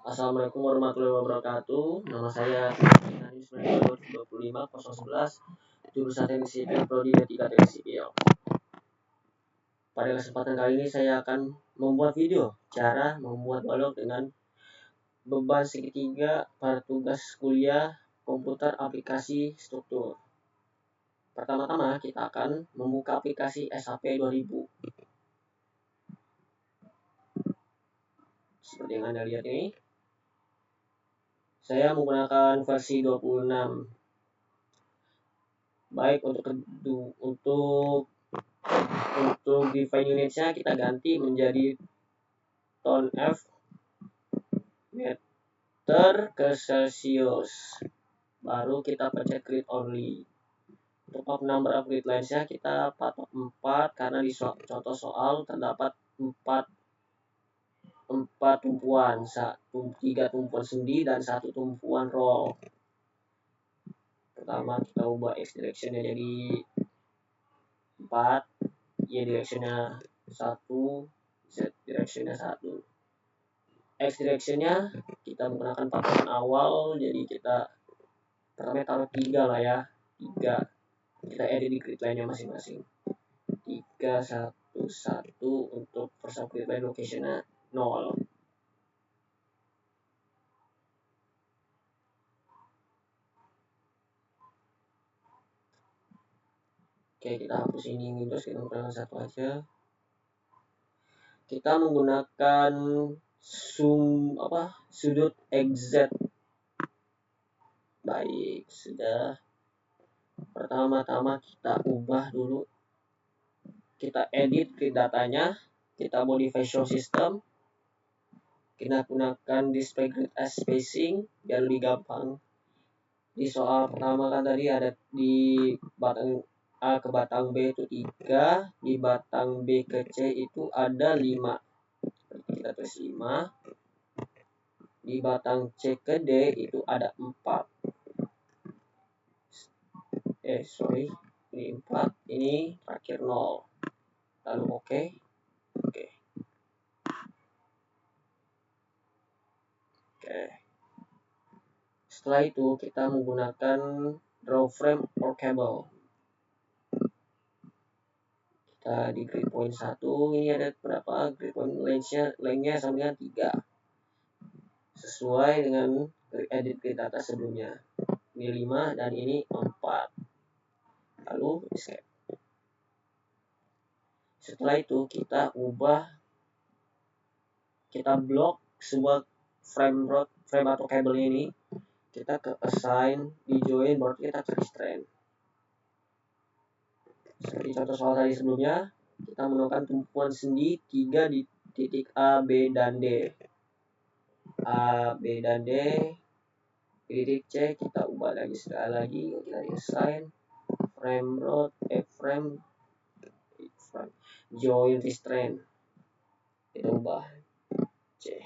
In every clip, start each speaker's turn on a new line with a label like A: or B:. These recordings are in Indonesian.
A: Assalamualaikum warahmatullahi wabarakatuh. Nama saya Hanis 2025 jurusan Teknik Sipil Prodi D3 Teknik Sipil. Pada kesempatan kali ini saya akan membuat video cara membuat balok dengan beban segitiga pada tugas kuliah komputer aplikasi struktur. Pertama-tama kita akan membuka aplikasi SAP 2000. Seperti yang Anda lihat ini. Saya menggunakan versi 26. Baik, untuk define unitnya kita ganti menjadi ton F meter ke Celsius. Baru kita pencet create only. Untuk number of grid lines-nya kita patok 4 karena di contoh soal terdapat 4 tumpuan, 3 tumpuan sendi dan 1 tumpuan roll. Pertama kita ubah X direction-nya jadi 4, Y direction-nya 1, Z direction-nya 1. X direction-nya kita menggunakan patokan awal, jadi kita pertama taruh 3 lah ya, 3. Kita edit di grid line-nya masing-masing. 3, 1, 1 untuk first grid line location-nya 0. Oke, kita hapus ini Windows, kita menggunakan satu aja. Kita menggunakan sudut XZ. Baik, sudah. Pertama-tama kita ubah dulu. Kita edit grid datanya, kita modify show system. Kita gunakan display grid as spacing biar lebih gampang. Di soal pertama kan tadi ada di batang A ke batang B itu 3, di batang B ke C itu ada 5. Kita tulis 5. Di batang C ke D itu ada 4. Ini 4, ini terakhir 0. Lalu oke. Setelah itu kita menggunakan draw frame or cable. Kita di grid point 1 ini ada berapa grid point lengthnya sama dengan 3. Sesuai dengan edit grid data sebelumnya. Ini 5 dan ini 4. Lalu escape. Setelah itu kita blok sebuah frame atau kabel ini, kita ke assign, di join, baru kita cari strand. Seperti contoh soal tadi sebelumnya, kita menemukan tumpuan sendi 3 di titik A, B, dan D. A, B, dan D. Di titik C kita ubah lagi sekali lagi, kita assign frame rod, frame join restraint. Kita ubah C.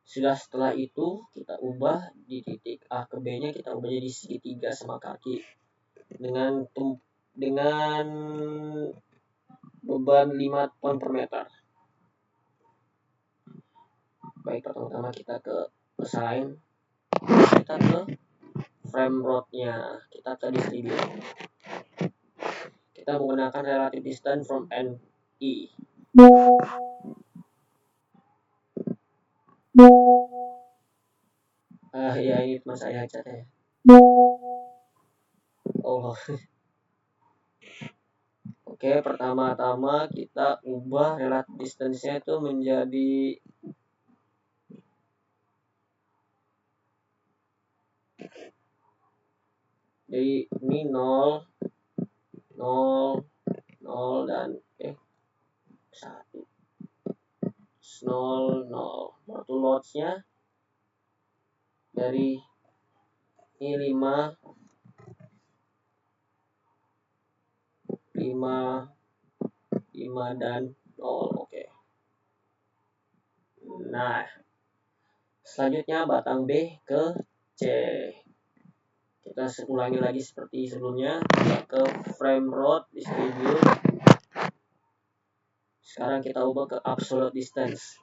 A: Sudah, setelah itu kita ubah di titik A ke B nya, kita ubah jadi segitiga sama kaki dengan beban 5 ton per meter. Baik, pertama-tama kita ke assign, kita ke frame rod-nya, kita ke distribute. Kita menggunakan relative distance from NE. Ya ini teman saya aja ya. Oh. Oke, pertama-tama kita ubah relative distance-nya itu menjadi ini 0, 0, 0 dan 1. 0, 0. Waktu loads-nya dari ini 5, 5 dan 0. Oke. Nah, selanjutnya batang B ke C. Kita ulangi lagi seperti sebelumnya. Kita ke frame rod, distribute. Sekarang kita ubah ke absolute distance.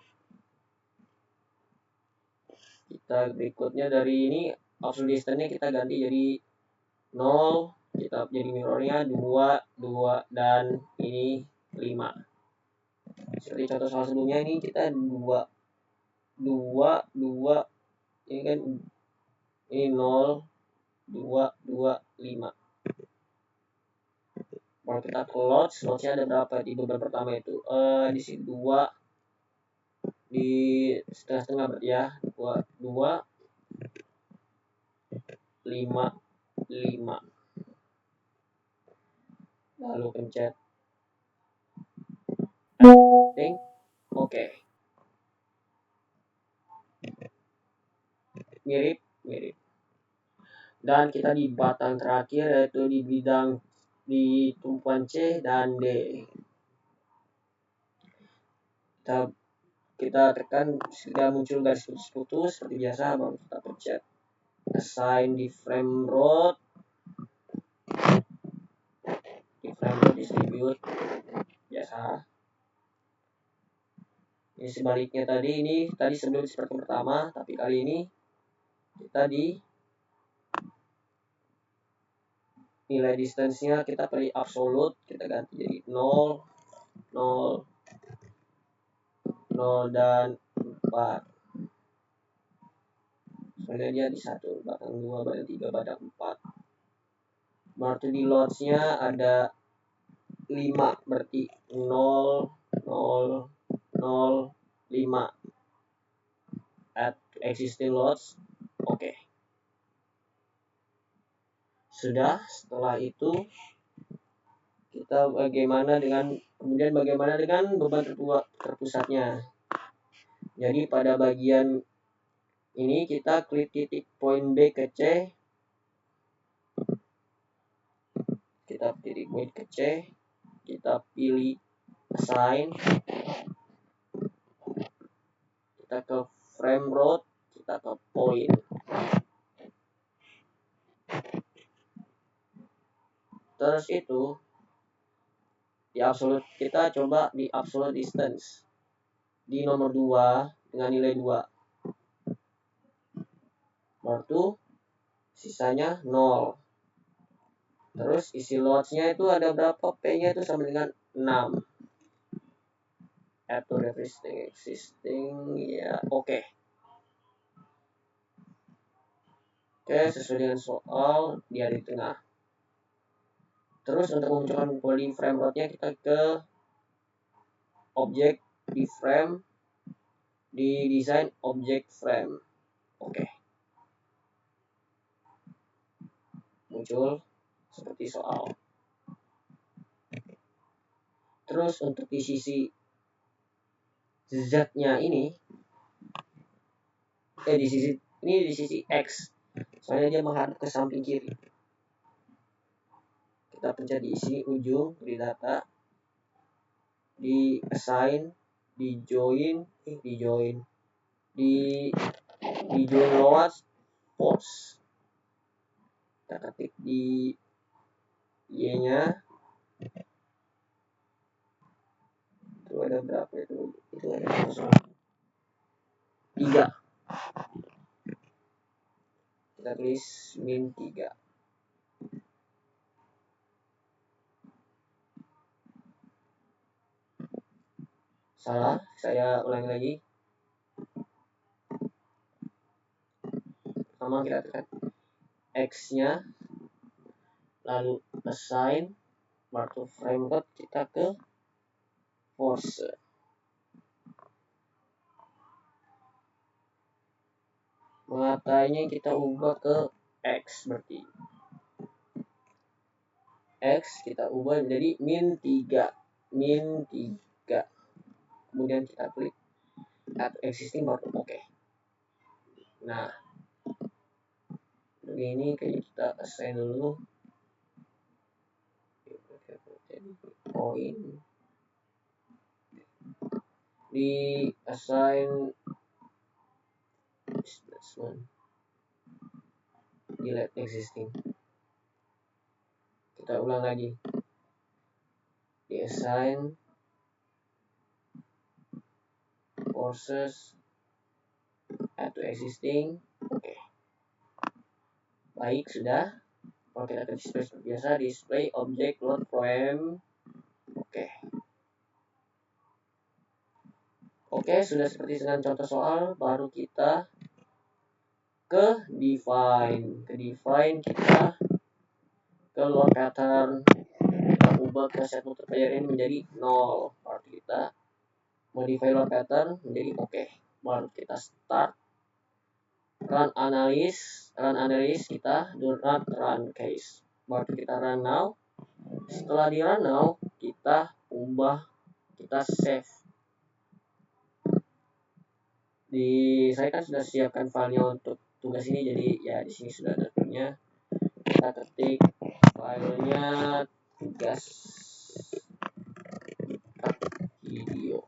A: Kita berikutnya dari ini absolute distance-nya kita ganti jadi 0, kita jadi mirrornya 2, 2, dan ini 5. Seperti contoh soal sebelumnya ini kita 2, 2, 2, ini kan ini 0, 2, 2, 5. Kalau kita ke lotsnya ada berapa di beban pertama itu? Di sini 2, di setengah-setengah berarti ya. 2, 2, 5, 5. Lalu pencet think. Oke. Mirip. Dan kita di batang terakhir yaitu di bidang di tumpuan C dan D. Kita tekan sudah muncul garis putus-putus seperti biasa, baru kita pencet assign di frame rate, distribute biasa. Ini sebaliknya tadi sebelum seperti pertama, tapi kali ini kita di nilai distance-nya kita pilih absolute, kita ganti jadi 0, 0, 0 dan 4. Soalnya dia di 1, batang 2, batang 3, batang 4. Berarti di loads-nya ada 5, berarti 0, 0, 0, 5. Add existing loads. Oke. Sudah, setelah itu kita bagaimana dengan beban terpusatnya. Jadi pada bagian ini kita klik titik poin B ke C. Kita titik poin ke C. Kita pilih assign. Kita ke frame rate. Kita ke point. Terus itu di absolute, kita coba di absolute distance di nomor 2 dengan nilai 2. Baru sisanya 0. Terus isi loads-nya itu ada berapa? P-nya itu sama dengan 6. Add to existing ya, oke. Oke, sesuai dengan soal dia di tengah. Terus untuk memunculkan body frame rate-nya kita ke objek di frame, di design object frame. Oke. Muncul seperti soal. Terus untuk di sisi Z-nya ini di sisi X. Soalnya dia menghadap ke samping kiri. Kita pencet di sini ujung di data, di assign, di join loads force. Kita ketik di Y-nya. Itu ada berapa itu? Itu ada 3. Kita tulis min 3. Salah, saya ulangi lagi. Pertama kita tekan X-nya, lalu assign, baru frame rate kita ke force. Mengatainya kita ubah ke X, berarti X kita ubah menjadi min 3. Kemudian kita klik add existing baru oke. Nah, begini kayaknya kita assign dulu poin, di assign displacement, delete existing. Kita ulang lagi, di assign forces add to existing. Oke. Baik, sudah. Kalau kita ke display seperti biasa, display object load from. Oke. Oke, sudah seperti dengan contoh soal, baru kita ke define. Ke define kita ke load pattern, kita ubah ke set multiplier ini menjadi 0. Baru kita modify load pattern menjadi oke. Baru kita start run analysis kita do not run case. Baru kita run now. Setelah di run now, kita ubah, kita save. Saya kan sudah siapkan filenya untuk tugas ini, jadi ya di sini sudah ada filenya. Kita ketik filenya tugas video,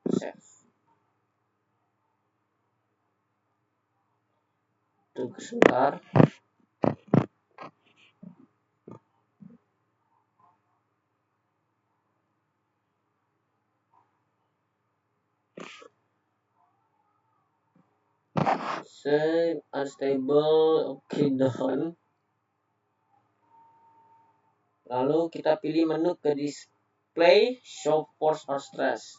A: save. Tunggu sebentar. Save unstable, oke, done. Lalu kita pilih menu ke display show force or stress.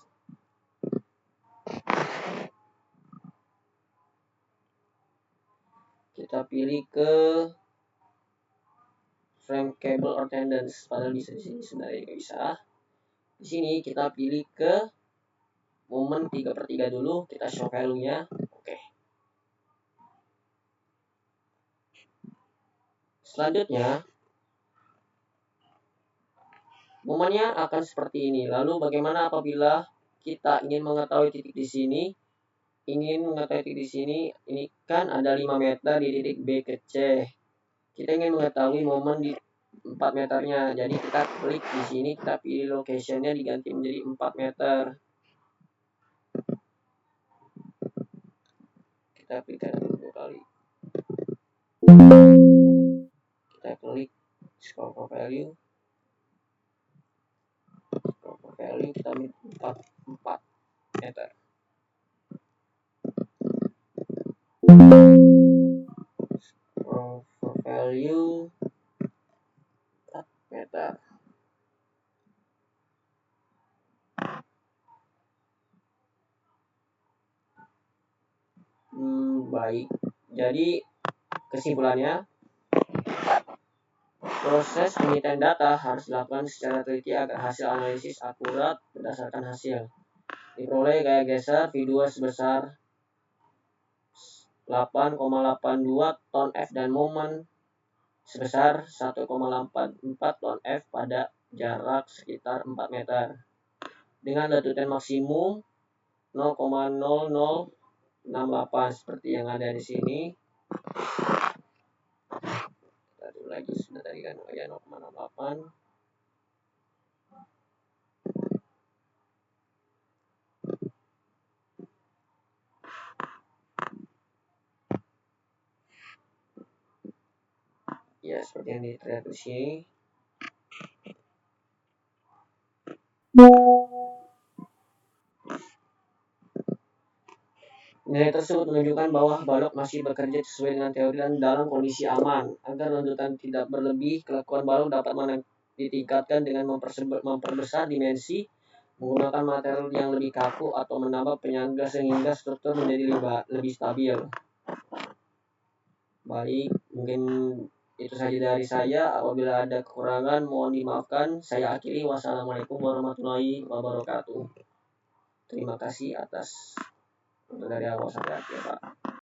A: Kita pilih ke frame cable or tendons, padahal bisa di sini, sebenarnya nggak bisa. Di sini kita pilih ke momen 3/3 dulu, kita show value-nya. Oke. Selanjutnya momennya akan seperti ini. Lalu bagaimana apabila kita ingin mengetahui titik di sini? Ini kan ada 5 meter di titik B ke C. Kita ingin mengetahui momen di 4 meternya. Jadi kita klik di sini, kita pilih location-nya diganti menjadi 4 meter. Kita pilihkan 2 kali. Kita klik scope for value. Scope for value kita ambil 4 meter. Scope for value 4 meter. Baik. Jadi kesimpulannya, proses penelitian data harus dilakukan secara teliti agar hasil analisis akurat berdasarkan hasil. Diperoleh gaya geser V2 sebesar 8,82 ton F dan momen sebesar 1,84 ton F pada jarak sekitar 4 meter. Dengan latutan maksimum 0,0068 seperti yang ada di sini. Kita dulu lagi, sudah tadi kan ya 0,68. Ya, seperti yang dilihat di sini. Nilai tersebut menunjukkan bahwa balok masih bekerja sesuai dengan teori dan dalam kondisi aman. Agar lanjutan tidak berlebih, kelakuan balok dapat ditingkatkan dengan memperbesar dimensi, menggunakan material yang lebih kaku atau menambah penyangga sehingga struktur menjadi lebih stabil. Baik, mungkin itu saja dari saya. Apabila ada kekurangan mohon dimaafkan. Saya akhiri. Wassalamualaikum warahmatullahi wabarakatuh. Terima kasih atas dari awal sampai akhir, Pak.